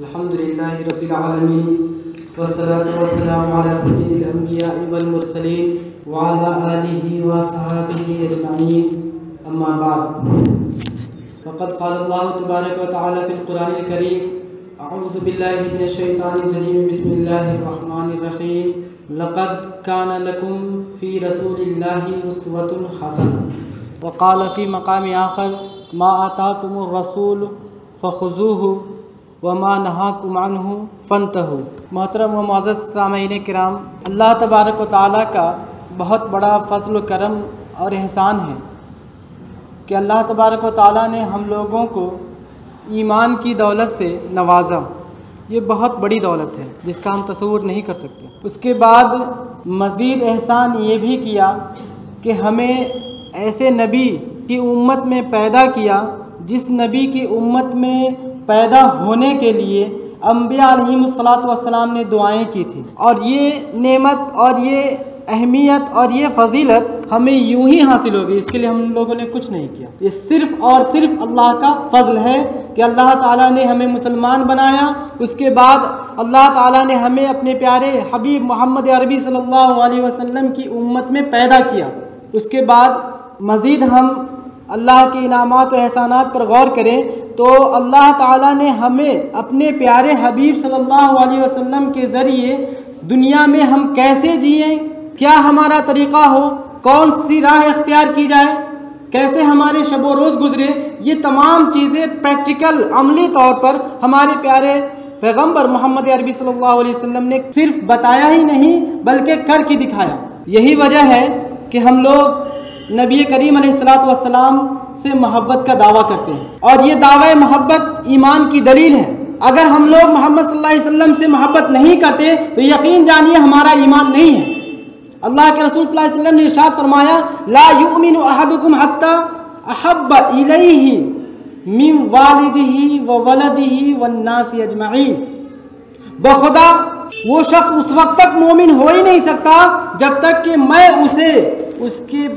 الحمدللہ رب العالمین والصلاة والسلام علی سید الانبیاء والمرسلین وعلی آلہ وصحبہ اجمعین، اما بعد، فقد قال اللہ تبارک و تعالی فی القرآن الکریم: اعوذ باللہ من الشیطان الرجیم، بسم اللہ الرحمن الرحیم، لقد کان لکم فی رسول اللہ اسوۃ حسنہ۔ وقال فی مقام آخر: ما آتاکم الرسول فخذوہ وما نہاکم عنہ فانتہوا۔ محترم و معزز سامعین کرام، اللہ تبارک و تعالیٰ کا بہت بڑا فضل و کرم اور احسان ہے کہ اللہ تبارک و تعالیٰ نے ہم لوگوں کو ایمان کی دولت سے نوازا۔ یہ بہت بڑی دولت ہے جس کا ہم تصور نہیں کر سکتے۔ اس کے بعد مزید احسان یہ بھی کیا کہ ہمیں ایسے نبی کی امت میں پیدا کیا جس نبی کی امت میں پیدا ہونے کے لیے انبیاء علیہم الصلاۃ والسلام نے دعائیں کی تھی، اور یہ نعمت اور یہ اہمیت اور یہ فضیلت ہمیں یوں ہی حاصل ہوگی، اس کے لیے ہم لوگوں نے کچھ نہیں کیا۔ یہ صرف اور صرف اللہ کا فضل ہے کہ اللہ تعالیٰ نے ہمیں مسلمان بنایا، اس کے بعد اللہ تعالیٰ نے ہمیں اپنے پیارے حبیب محمد عربی صلی اللہ علیہ وسلم کی امت میں پیدا کیا۔ اس کے بعد مزید ہم اللہ کے انعامات و احسانات پر غور کریں تو اللہ تعالیٰ نے ہمیں اپنے پیارے حبیب صلی اللہ علیہ وسلم کے ذریعے دنیا میں ہم کیسے جئیں، کیا ہمارا طریقہ ہو، کون سی راہ اختیار کی جائے، کیسے ہمارے شب و روز گزرے، یہ تمام چیزیں پریکٹیکل عملی طور پر ہمارے پیارے پیغمبر محمد عربی صلی اللہ علیہ وسلم نے صرف بتایا ہی نہیں بلکہ کر کے دکھایا۔ یہی وجہ ہے کہ ہم لوگ نبی کریم علیہ الصلاۃ والسلام سے محبت کا دعویٰ کرتے ہیں، اور یہ دعوی محبت ایمان کی دلیل ہے۔ اگر ہم لوگ محمد صلی اللہ علیہ وسلم سے محبت نہیں کرتے تو یقین جانیے ہمارا ایمان نہیں ہے۔ اللہ کے رسول صلی اللہ علیہ وسلم نے ارشاد فرمایا: لا یؤمن احدکم حتی احب الیہ من والدہ وولدہ والناس اجمعین۔ بخدا وہ شخص اس وقت تک مومن ہو ہی نہیں سکتا جب تک کہ میں اسے اس کے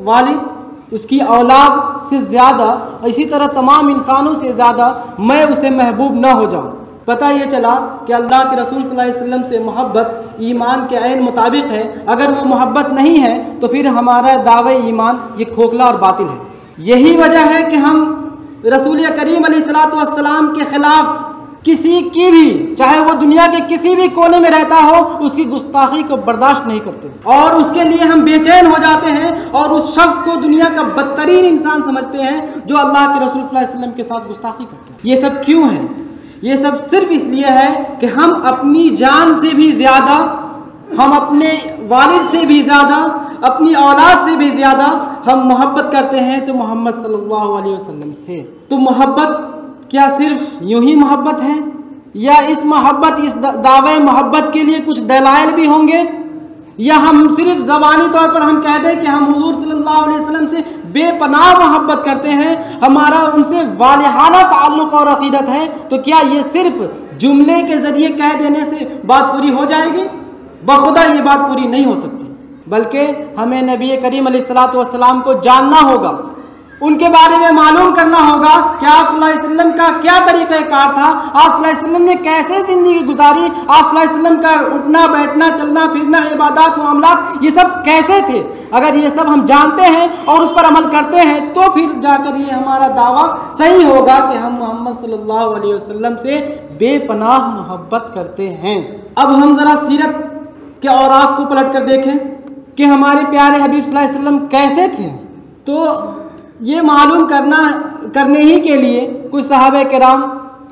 والد، اس کی اولاد سے زیادہ، اسی طرح تمام انسانوں سے زیادہ میں اسے محبوب نہ ہو جاؤں۔ پتہ یہ چلا کہ اللہ کے رسول صلی اللہ علیہ وسلم سے محبت ایمان کے عین مطابق ہے۔ اگر وہ محبت نہیں ہے تو پھر ہمارا دعوی ایمان یہ کھوکھلا اور باطل ہے۔ یہی وجہ ہے کہ ہم رسول کریم علیہ الصلاۃ والسلام کے خلاف کسی کی بھی، چاہے وہ دنیا کے کسی بھی کونے میں رہتا ہو، اس کی گستاخی کو برداشت نہیں کرتے، اور اس کے لیے ہم بے چین ہو جاتے ہیں اور اس شخص کو دنیا کا بدترین انسان سمجھتے ہیں جو اللہ کے رسول صلی اللہ علیہ وسلم کے ساتھ گستاخی کرتے ہیں۔ یہ سب کیوں ہے؟ یہ سب صرف اس لیے ہے کہ ہم اپنی جان سے بھی زیادہ، ہم اپنے والد سے بھی زیادہ، اپنی اولاد سے بھی زیادہ ہم محبت کرتے ہیں تو محمد صلی اللہ علیہ وسلم سے۔ تو محبت کیا صرف یوں ہی محبت ہے، یا اس محبت، اس دعوے محبت کے لیے کچھ دلائل بھی ہوں گے، یا ہم صرف زبانی طور پر ہم کہہ دیں کہ ہم حضور صلی اللہ علیہ وسلم سے بے پناہ محبت کرتے ہیں، ہمارا ان سے والہانہ تعلق اور عقیدت ہے، تو کیا یہ صرف جملے کے ذریعے کہہ دینے سے بات پوری ہو جائے گی؟ بخدا یہ بات پوری نہیں ہو سکتی، بلکہ ہمیں نبی کریم علیہ الصلاۃ والسلام کو جاننا ہوگا، ان کے بارے میں معلوم کرنا ہوگا کہ آپ صلی اللہ علیہ وسلم کا کیا طریقہ کار تھا، آپ صلی اللہ علیہ وسلم نے کیسے زندگی گزاری، آپ صلی اللہ علیہ وسلم کا اٹھنا بیٹھنا چلنا پھرنا عبادات معاملات یہ سب کیسے تھے۔ اگر یہ سب ہم جانتے ہیں اور اس پر عمل کرتے ہیں تو پھر جا کر یہ ہمارا دعویٰ صحیح ہوگا کہ ہم محمد صلی اللہ علیہ وسلم سے بے پناہ محبت کرتے ہیں۔ اب ہم ذرا سیرت کے اوراق کو پلٹ کر دیکھیں کہ ہمارے پیارے حبیب صلی اللہ علیہ وسلم کیسے تھے، تو یہ معلوم کرنے ہی کے لیے کچھ صحابہ کرام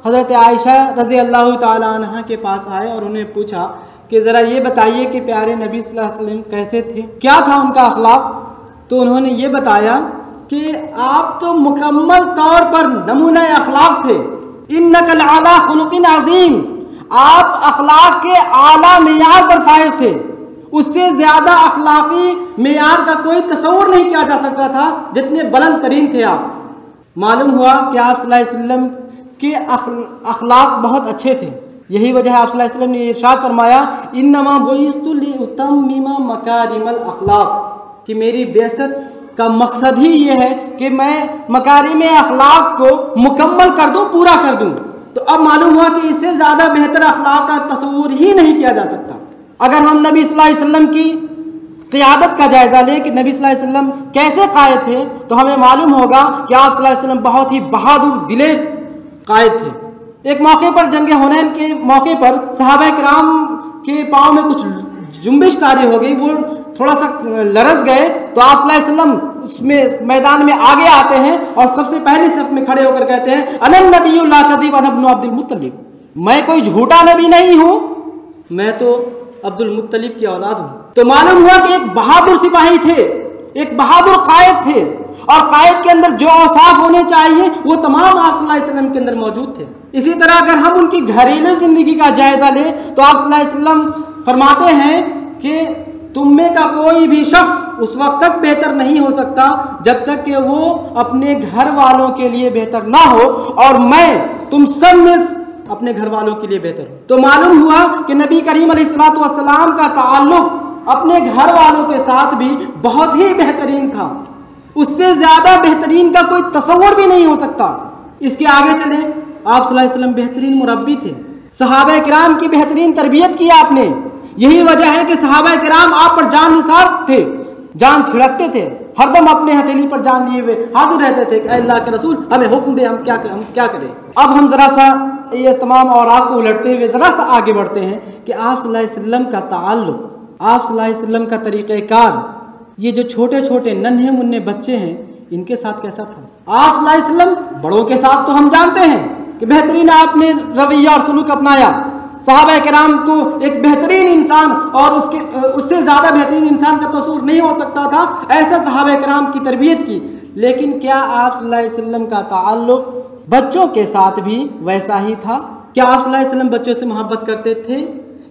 حضرت عائشہ رضی اللہ تعالی عنہ کے پاس آئے اور انہیں پوچھا کہ ذرا یہ بتائیے کہ پیارے نبی صلی اللہ علیہ وسلم کیسے تھے، کیا تھا ان کا اخلاق؟ تو انہوں نے یہ بتایا کہ آپ تو مکمل طور پر نمونہ اخلاق تھے، انک لعلی خلق عظیم، آپ اخلاق کے اعلیٰ معیار پر فائز تھے، اس سے زیادہ اخلاقی معیار کا کوئی تصور نہیں کیا جا سکتا تھا جتنے بلند ترین تھے آپ۔ معلوم ہوا کہ آپ صلی اللہ علیہ وسلم کے اخلاق بہت اچھے تھے، یہی وجہ ہے آپ صلی اللہ علیہ وسلم نے ارشاد فرمایا: انما بعثت لاتمم مکارم الاخلاق، کہ میری بعثت کا مقصد ہی یہ ہے کہ میں مکارم اخلاق کو مکمل کر دوں، پورا کر دوں۔ تو اب معلوم ہوا کہ اس سے زیادہ بہتر اخلاق کا تصور ہی نہیں کیا جا سکتا۔ اگر ہم نبی صلی اللہ علیہ وسلم کی قیادت کا جائزہ لیں کہ نبی صلی اللہ علیہ وسلم کیسے قائد تھے، تو ہمیں معلوم ہوگا کہ آپ صلی اللہ علیہ وسلم بہت ہی بہادر دلیر قائد تھے۔ ایک موقع پر جنگ حنین کے موقع پر صحابہ کرام کے پاؤں میں کچھ جنبش طاری ہو گئی، وہ تھوڑا سا لرز گئے، تو آپ صلی اللہ علیہ وسلم اس میں میدان میں آگے آتے ہیں اور سب سے پہلی صف میں کھڑے ہو کر کہتے ہیں انا النبی لا کذب انا ابن عبد المطلب، میں کوئی جھوٹا نبی نہیں ہوں، میں تو عبد المطلب کی اولاد ہوں۔ تو معلوم ہوا کہ ایک بہادر سپاہی تھے، ایک بہادر قائد تھے، اور قائد کے اندر جو اوصاف ہونے چاہیے وہ تمام آپ صلی اللہ علیہ وسلم کے اندر موجود تھے۔ اسی طرح اگر ہم ان کی گھریلو زندگی کا جائزہ لیں تو آپ صلی اللہ علیہ وسلم فرماتے ہیں کہ تم میں کا کوئی بھی شخص اس وقت تک بہتر نہیں ہو سکتا جب تک کہ وہ اپنے گھر والوں کے لیے بہتر نہ ہو، اور میں تم سب میں اپنے گھر والوں کے لیے بہتر ہوں۔ تو معلوم ہوا کہ نبی کریم علیہ الصلوۃ والسلام کا تعلق اپنے گھر والوں کے ساتھ بھی بہت ہی بہترین تھا، اس سے زیادہ بہترین کا کوئی تصور بھی نہیں ہو سکتا۔ اس کے آگے چلیں، آپ صلی اللہ علیہ وسلم بہترین مربی تھے، صحابہ کرام کی بہترین تربیت کی آپ نے، یہی وجہ ہے کہ صحابہ کرام آپ پر جان نثار تھے، جان چھڑکتے تھے، ہر دم اپنے ہتھیلی پر جان لیے ہوئے حاضر رہتے تھے کہ اے اللہ کے رسول ہمیں حکم دے، ہم کیا کریں۔ اب ہم ذرا سا یہ تمام اوراق کو الٹتے ہوئے ذرا سا آگے بڑھتے ہیں کہ آپ صلی اللہ علیہ وسلم کا تعلق، آپ صلی اللہ علیہ وسلم کا طریقہ کار، یہ جو چھوٹے چھوٹے ننھے منھے بچے ہیں ان کے ساتھ کیسا تھا۔ آپ صلی اللہ علیہ وسلم بڑوں کے ساتھ تو ہم جانتے ہیں کہ بہترین آپ نے رویہ اور سلوک اپنایا، صحابہ کرام کو ایک بہترین انسان اور اس سے زیادہ بہترین انسان کا تصور نہیں ہو سکتا تھا، ایسا صحابہ کرام کی تربیت کی، لیکن کیا آپ صلی اللہ علیہ وسلم کا تعلق بچوں کے ساتھ بھی ویسا ہی تھا؟ کیا آپ صلی اللہ علیہ وسلم بچوں سے محبت کرتے تھے؟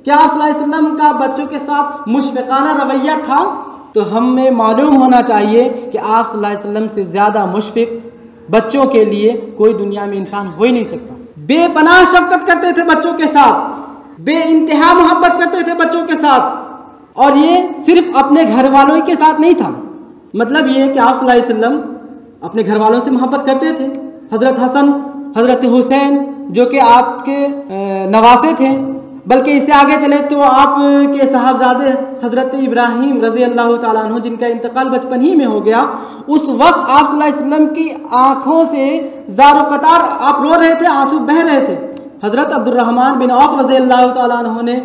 کیا آپ صلی اللہ علیہ وسلم کا بچوں کے ساتھ مشفقانہ رویہ تھا؟ تو ہمیں معلوم ہونا چاہیے کہ آپ صلی اللہ علیہ وسلم سے زیادہ مشفق بچوں کے لیے کوئی دنیا میں انسان ہو ہی نہیں سکتا۔ بے پناہ شفقت کرتے تھے بچوں کے ساتھ، بے انتہا محبت کرتے تھے بچوں کے ساتھ، اور یہ صرف اپنے گھر والوں کے ساتھ نہیں تھا، مطلب یہ کہ آپ صلی اللہ علیہ وسلم اپنے گھر والوں سے محبت کرتے تھے۔ حضرت حسن، حضرت حسین جو کہ آپ کے نواسے تھے، بلکہ اس سے آگے چلے تو آپ کے صاحبزادے حضرت ابراہیم رضی اللہ تعالیٰ عنہ جن کا انتقال بچپن ہی میں ہو گیا، اس وقت آپ صلی اللہ علیہ وسلم کی آنکھوں سے زار و قطار آپ رو رہے تھے، آنسو بہہ رہے تھے۔ حضرت عبد الرحمن بن عوف رضی اللہ تعالیٰ عنہ نے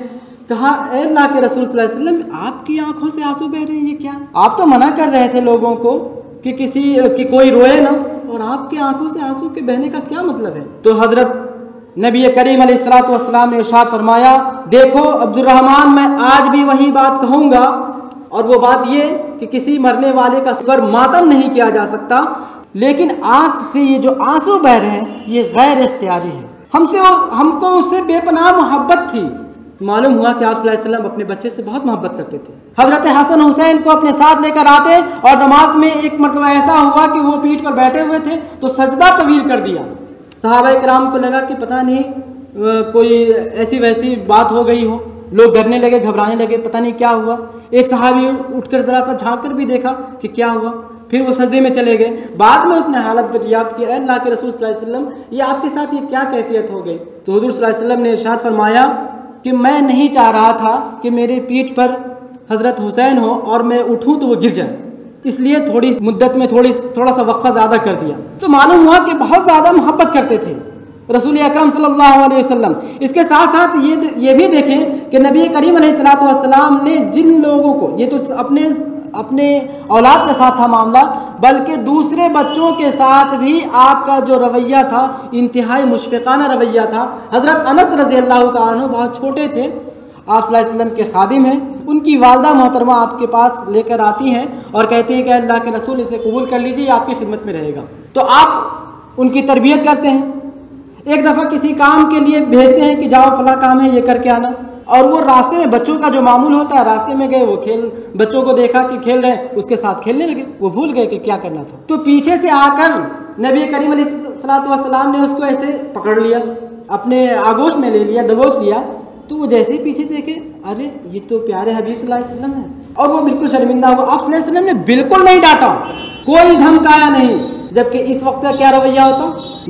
کہا اے اللہ کے رسول صلی اللہ علیہ وسلم آپ کی آنکھوں سے آنسو بہ رہے ہیں، یہ کیا؟ آپ تو منع کر رہے تھے لوگوں کو کہ کوئی روئے نہ، اور آپ کی آنکھوں سے آنسو کے بہنے کا کیا مطلب ہے؟ تو حضرت نبی کریم علیہ الصلوۃ والسلام نے ارشاد فرمایا دیکھو عبد الرحمن، میں آج بھی وہی بات کہوں گا، اور وہ بات یہ کہ کسی مرنے والے کا پر ماتم نہیں کیا جا سکتا، لیکن آنکھ سے یہ جو آنسو بہ رہے ہیں یہ غیر اختیاری ہے، ہم کو اس سے بے پناہ محبت تھی۔ معلوم ہوا کہ آپ صلی اللہ علیہ وسلم اپنے بچے سے بہت محبت کرتے تھے۔ حضرت حسن حسین کو اپنے ساتھ لے کر آتے، اور نماز میں ایک مرتبہ ایسا ہوا کہ وہ پیٹ پر بیٹھے ہوئے تھے تو سجدہ طویل کر دیا۔ صحابہ کرام کو لگا کہ پتہ نہیں کوئی ایسی ویسی بات ہو گئی ہو، لوگ ڈرنے لگے، گھبرانے لگے، پتہ نہیں کیا ہوا۔ ایک صحابی اٹھ کر ذرا سا جھانک کر بھی دیکھا کہ کیا ہوا، پھر وہ سجدے میں چلے گئے۔ بعد میں اس نے حالت دریافت کی، اے اللہ کے رسول صلی اللہ علیہ وسلم یہ آپ کے ساتھ یہ کیا کیفیت ہو گئی؟ تو حضور صلی اللہ علیہ وسلم نے ارشاد فرمایا کہ میں نہیں چاہ رہا تھا کہ میرے پیٹھ پر حضرت حسین ہو اور میں اٹھوں تو وہ گر جائے، اس لیے تھوڑی مدت میں تھوڑا سا وقفہ زیادہ کر دیا۔ تو معلوم ہوا کہ بہت زیادہ محبت کرتے تھے رسول اکرم صلی اللہ علیہ وسلم۔ اس کے ساتھ ساتھ یہ بھی دیکھیں کہ نبی کریم علیہ الصلوۃ والسلام نے جن لوگوں کو، یہ تو اپنے اولاد کے ساتھ تھا معاملہ، بلکہ دوسرے بچوں کے ساتھ بھی آپ کا جو رویہ تھا انتہائی مشفقانہ رویہ تھا۔ حضرت انس رضی اللہ تعالیٰ عنہ بہت چھوٹے تھے، آپ صلی اللہ علیہ وسلم کے خادم ہیں، ان کی والدہ محترمہ آپ کے پاس لے کر آتی ہیں اور کہتے ہیں کہ اللہ کے رسول اسے قبول کر لیجیے، یہ آپ کی خدمت میں رہے گا۔ تو آپ ان کی تربیت کرتے ہیں، ایک دفعہ کسی کام کے لیے بھیجتے ہیں کہ جاؤ فلاں کام ہے یہ کر کے آنا، اور وہ راستے میں بچوں کا جو معمول ہوتا ہے، راستے میں گئے، وہ بچوں کو دیکھا کہ کھیل رہے ہیں، اس کے ساتھ کھیلنے لگے، وہ بھول گئے کہ کیا کرنا تھا۔ تو پیچھے سے آ کر نبی کریم علیہ الصلوۃ والسلام نے اس کو ایسے پکڑ لیا، اپنے آغوش میں لے لیا، دبوچ لیا، تو وہ جیسے ہی پیچھے دیکھے، ارے یہ تو پیارے حبیب صلی اللہ علیہ وسلم ہے، اور وہ بالکل شرمندہ ہوا۔ آپ صلی اللہ علیہ وسلم نے بالکل نہیں ڈانٹا، کوئی دھمکایا نہیں، جبکہ اس وقت کا کیا رویہ ہوتا؟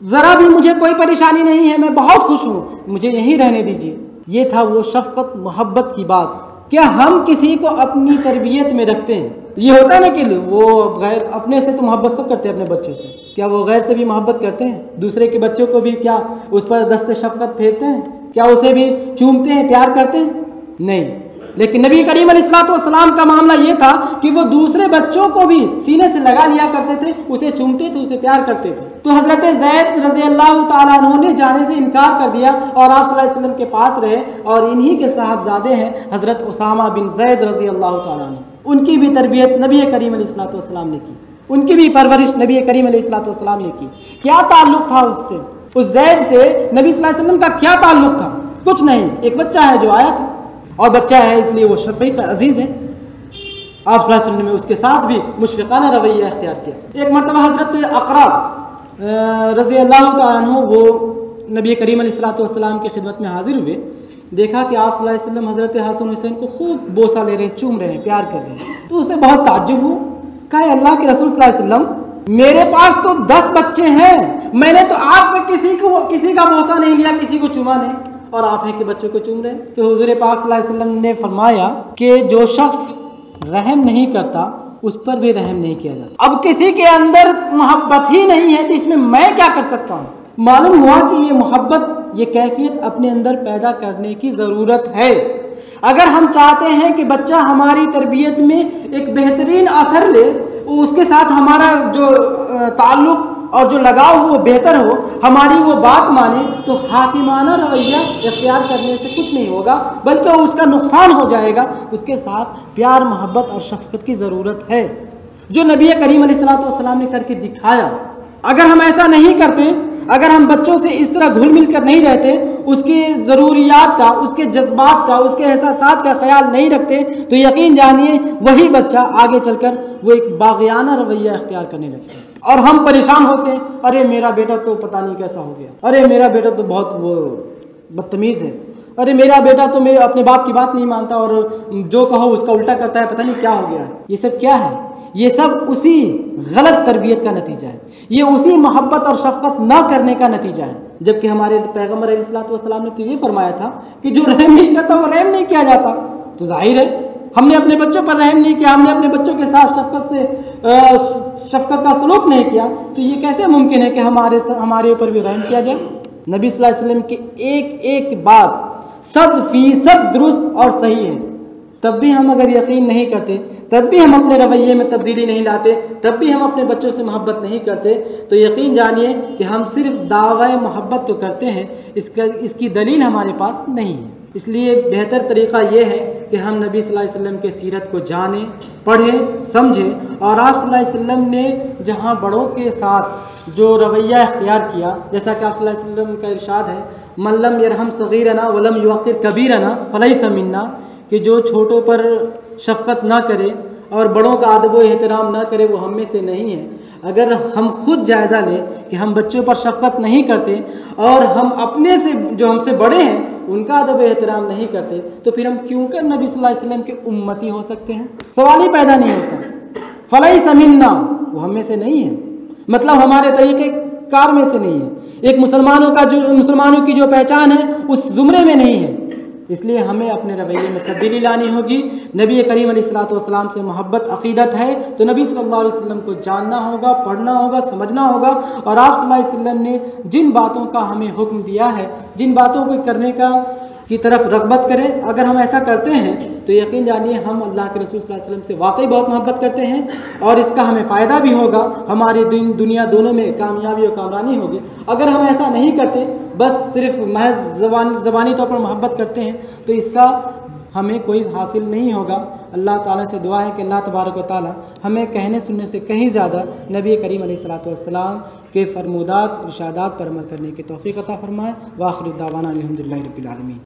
ذرا بھی مجھے کوئی پریشانی نہیں ہے، میں بہت خوش ہوں، مجھے یہیں رہنے دیجیے۔ یہ تھا وہ شفقت محبت کی بات۔ کیا ہم کسی کو اپنی تربیت میں رکھتے ہیں؟ یہ ہوتا ہے نا کہ وہ غیر اپنے سے تو محبت سب کرتے ہیں اپنے بچوں سے، کیا وہ غیر سے بھی محبت کرتے ہیں؟ دوسرے کے بچوں کو بھی کیا اس پر دست شفقت پھیرتے ہیں؟ کیا اسے بھی چومتے ہیں، پیار کرتے ہیں؟ نہیں۔ لیکن نبی کریم علیہ الصلوۃ والسلام کا معاملہ یہ تھا کہ وہ دوسرے بچوں کو بھی سینے سے لگا لیا کرتے تھے، اسے چومتے تھے، اسے پیار کرتے تھے۔ تو حضرت زید رضی اللہ تعالیٰ عنہ نے جانے سے انکار کر دیا اور آپ صلی اللہ علیہ وسلم کے پاس رہے، اور انہی کے صاحبزادے ہیں حضرت اسامہ بن زید رضی اللہ تعالیٰ عنہ۔ ان کی بھی تربیت نبی کریم علیہ الصلوۃ والسلام نے کی، ان کی بھی پرورش نبی کریم علیہ الصلوۃ والسلام نے کی۔ کیا تعلق تھا اس سے؟ اس زید سے نبی صلی اللہ علیہ وسلم کا کیا تعلق تھا؟ کچھ نہیں، ایک بچہ ہے جو آیا تھا، اور بچہ ہے اس لیے وہ شفیق عزیز ہے۔ آپ صلی اللہ علیہ وسلم نے اس کے ساتھ بھی مشفقانہ رویہ اختیار کیا۔ ایک مرتبہ حضرت اقرا رضی اللہ تعالیٰ عنہ وہ نبی کریم علیہ الصلوۃ والسلام کی خدمت میں حاضر ہوئے، دیکھا کہ آپ صلی اللہ علیہ وسلم حضرت حسن حسین کو خوب بوسہ لے رہے ہیں، چوم رہے ہیں، پیار کر رہے ہیں۔ تو اسے بہت تعجب ہوا، کہا اللہ کے رسول صلی اللہ علیہ وسلم میرے پاس تو 10 بچے ہیں، میں نے تو آج تک کسی کا بوسہ نہیں لیا، کسی کو چوما نہیں، اور آپ ہیں کہ بچوں کو چوم رہے ہیں۔ تو حضور پاک صلی اللہ علیہ وسلم نے فرمایا کہ جو شخص رحم نہیں کرتا اس پر بھی رحم نہیں کیا جاتا۔ اب کسی کے اندر محبت ہی نہیں ہے تو اس میں کیا کر سکتا ہوں؟ معلوم ہوا کہ یہ محبت، یہ کیفیت اپنے اندر پیدا کرنے کی ضرورت ہے۔ اگر ہم چاہتے ہیں کہ بچہ ہماری تربیت میں ایک بہترین اثر لے، اس کے ساتھ ہمارا جو تعلق اور جو لگاؤ ہو وہ بہتر ہو، ہماری وہ بات مانے، تو حاکمانہ رویہ اختیار کرنے سے کچھ نہیں ہوگا، بلکہ اس کا نقصان ہو جائے گا۔ اس کے ساتھ پیار، محبت اور شفقت کی ضرورت ہے، جو نبی کریم علیہ الصلوۃ والسلام نے کر کے دکھایا۔ اگر ہم ایسا نہیں کرتے، اگر ہم بچوں سے اس طرح گھل مل کر نہیں رہتے، اس کی ضروریات کا، اس کے جذبات کا، اس کے احساسات کا خیال نہیں رکھتے، تو یقین جانیے وہی بچہ آگے چل کر وہ ایک باغیانہ رویہ اختیار کرنے لگتا ہے، اور ہم پریشان ہوتے ہیں، ارے میرا بیٹا تو پتہ نہیں کیسا ہو گیا، ارے میرا بیٹا تو بہت وہ بدتمیز ہے، ارے میرا بیٹا تو میرے اپنے باپ کی بات نہیں مانتا اور جو کہو اس کا الٹا کرتا ہے، پتہ نہیں کیا ہو گیا ہے۔ یہ سب کیا ہے؟ یہ سب اسی غلط تربیت کا نتیجہ ہے، یہ اسی محبت اور شفقت نہ کرنے کا نتیجہ ہے۔ جبکہ ہمارے پیغمبر علیہ الصلوۃ والسلام نے تو یہ فرمایا تھا کہ جو رحم نہیں کرتا وہ رحم نہیں کیا جاتا۔ تو ظاہر ہے ہم نے اپنے بچوں پر رحم نہیں کیا، ہم نے اپنے بچوں کے ساتھ شفقت کا سلوک نہیں کیا، تو یہ کیسے ممکن ہے کہ ہمارے اوپر بھی رحم کیا جائے؟ نبی صلی اللہ علیہ وسلم کی ایک بات 100% درست اور صحیح ہے، تب بھی ہم اگر یقین نہیں کرتے، تب بھی ہم اپنے رویے میں تبدیلی نہیں لاتے، تب بھی ہم اپنے بچوں سے محبت نہیں کرتے، تو یقین جانیے کہ ہم صرف دعوی محبت تو کرتے ہیں، اس کی دلیل ہمارے پاس نہیں ہے۔ اس لیے بہتر طریقہ یہ ہے کہ ہم نبی صلی اللہ علیہ وسلم کے سیرت کو جانیں، پڑھیں، سمجھیں، اور آپ صلی اللہ علیہ وسلم نے جہاں بڑوں کے ساتھ جو رویہ اختیار کیا، جیسا کہ آپ صلی اللہ علیہ وسلم کا ارشاد ہے، من لم یرحم صغیرنا ولم یوقر کبیرنا فلیس منا، کہ جو چھوٹوں پر شفقت نہ کرے اور بڑوں کا ادب و احترام نہ کرے وہ ہم میں سے نہیں ہے۔ اگر ہم خود جائزہ لیں کہ ہم بچوں پر شفقت نہیں کرتے اور ہم اپنے سے جو ہم سے بڑے ہیں ان کا ادب و احترام نہیں کرتے، تو پھر ہم کیوں کر نبی صلی اللہ علیہ وسلم کے امتی ہو سکتے ہیں؟ سوال ہی پیدا نہیں ہوتا۔ فلیس منا، وہ ہم میں سے نہیں ہے، مطلب ہمارے طریقے کار میں سے نہیں ہے، ایک مسلمانوں کی جو پہچان ہے اس زمرے میں نہیں ہے۔ اس لیے ہمیں اپنے رویے میں تبدیلی لانی ہوگی۔ نبی کریم علیہ الصلوۃ والسلام سے محبت عقیدت ہے تو نبی صلی اللہ علیہ وسلم کو جاننا ہوگا، پڑھنا ہوگا، سمجھنا ہوگا، اور آپ صلی اللہ علیہ وسلم نے جن باتوں کا ہمیں حکم دیا ہے، جن باتوں کو کرنے کی طرف رغبت کریں، اگر ہم ایسا کرتے ہیں تو یقین جانیے ہم اللہ کے رسول صلی اللہ علیہ وسلم سے واقعی بہت محبت کرتے ہیں، اور اس کا ہمیں فائدہ بھی ہوگا، ہماری دنیا دونوں میں کامیابی اور کامرانی ہوگی۔ اگر ہم ایسا نہیں کرتے، بس صرف محض زبانی طور پر محبت کرتے ہیں، تو اس کا ہمیں کوئی حاصل نہیں ہوگا۔ اللہ تعالیٰ سے دعا ہے کہ اللہ تبارک و تعالیٰ ہمیں کہنے سننے سے کہیں زیادہ نبی کریم علیہ الصلوۃ والسلام کے فرمودات ارشادات پر عمل کرنے کی توفیق عطا فرمائے۔ وآخر دعوانا الحمدللہ رب العالمین۔